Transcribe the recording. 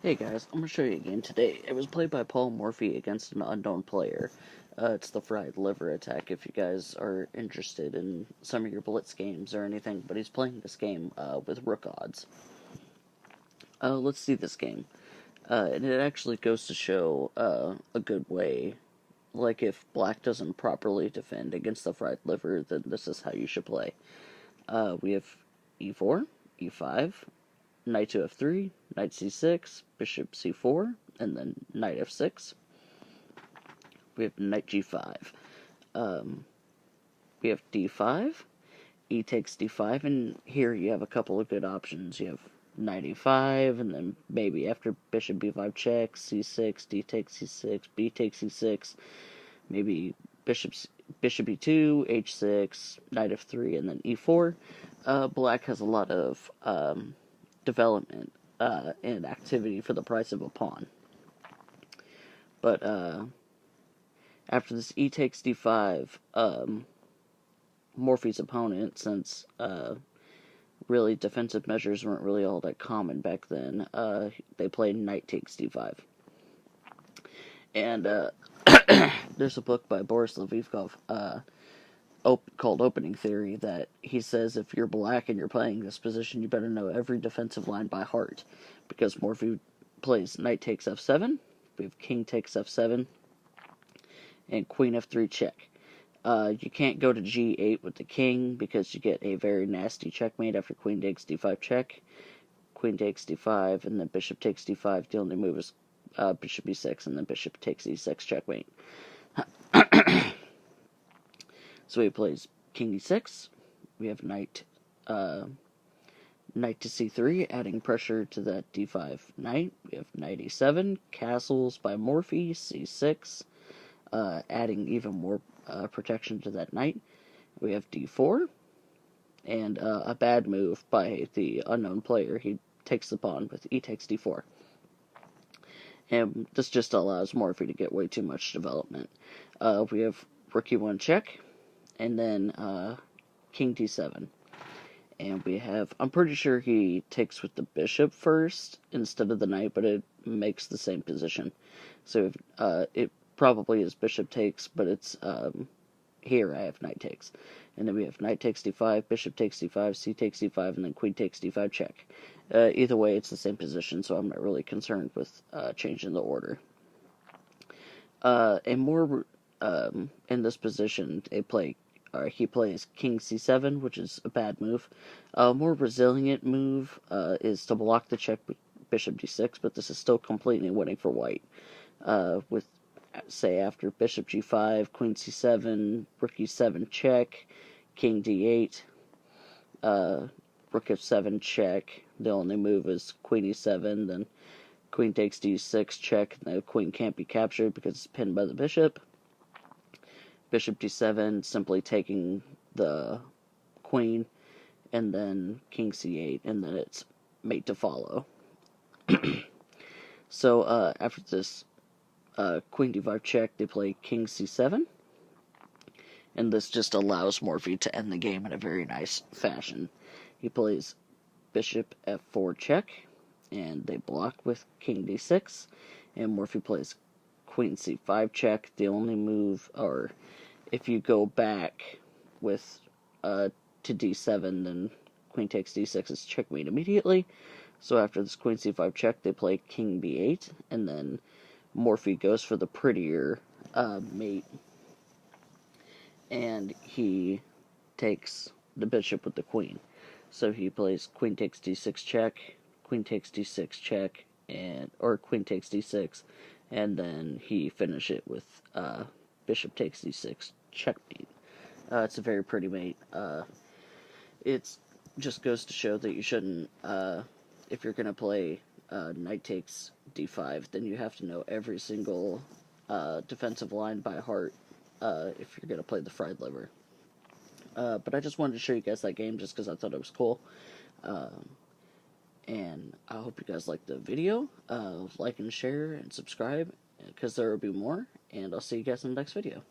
Hey guys, I'm going to show you a game today. It was played by Paul Morphy against an unknown player. It's the fried liver attack if you guys are interested in some of your blitz games or anything, but he's playing this game with rook odds. Let's see this game. And it actually goes to show a good way. Like if black doesn't properly defend against the fried liver, then this is how you should play. We have e4, e5, knight to f3, knight c6, bishop c4, and then knight f6. We have knight g5. We have d5, e takes d5, and here you have a couple of good options. You have knight e5, and then maybe after bishop b5 checks, c6, d takes c6, b takes c6, maybe bishop e2, h6, knight f3, and then e4. Black has a lot of development and activity for the price of a pawn. But after this e takes d5, Morphy's opponent, since really defensive measures weren't really all that common back then, they played knight takes d5. And there's a book by Boris Lvivkov called Opening Theory that he says if you're black and you're playing this position, you better know every defensive line by heart, because Morphy plays knight takes f7, we have king takes f7, and queen f3 check. You can't go to g8 with the king because you get a very nasty checkmate after queen takes d5 check, queen takes d5, and then bishop takes d5. The only move is bishop e6, and then bishop takes e6 checkmate. So he plays king e6. We have knight to c3, adding pressure to that d5 knight. We have knight e7, castles by Morphy, c6, adding even more protection to that knight. We have d4, and a bad move by the unknown player. He takes the pawn with e takes d4. And this just allows Morphy to get way too much development. We have rook e1 check, and then king d7. And we have, I'm pretty sure he takes with the bishop first instead of the knight, but it makes the same position. So it probably is bishop takes, but it's, here I have knight takes. And then we have knight takes d5, bishop takes d5, c takes d5, and then queen takes d5 check. Either way, it's the same position, so I'm not really concerned with changing the order. And more in this position, he plays king c7, which is a bad move. A more resilient move is to block the check with bishop d6, but this is still completely winning for white. With, say, after bishop g5, queen c7, rook e7 check, king d8, rook f7 check. The only move is queen e7, then queen takes d6 check. The queen can't be captured because it's pinned by the bishop. Bishop d7, simply taking the queen, and then king c8, and then it's mate to follow. So after this queen d5 check, they play king c7, and this just allows Morphy to end the game in a very nice fashion. He plays bishop f4 check, and they block with king d6, and Morphy plays queen c5 check. The only move, or if you go back with to d7, then queen takes d6 is checkmate immediately. So after this queen c5 check, they play king b8, and then Morphy goes for the prettier mate, and he takes the bishop with the queen. So he plays queen takes d6 check, queen takes d6 check, or queen takes d6, and then he finishes it with bishop takes d6 checkmate. It's a very pretty mate. It just goes to show that you shouldn't, if you're going to play knight takes d5, then you have to know every single defensive line by heart if you're going to play the fried liver. But I just wanted to show you guys that game just because I thought it was cool. And I hope you guys liked the video. Like and share and subscribe, because there will be more. And I'll see you guys in the next video.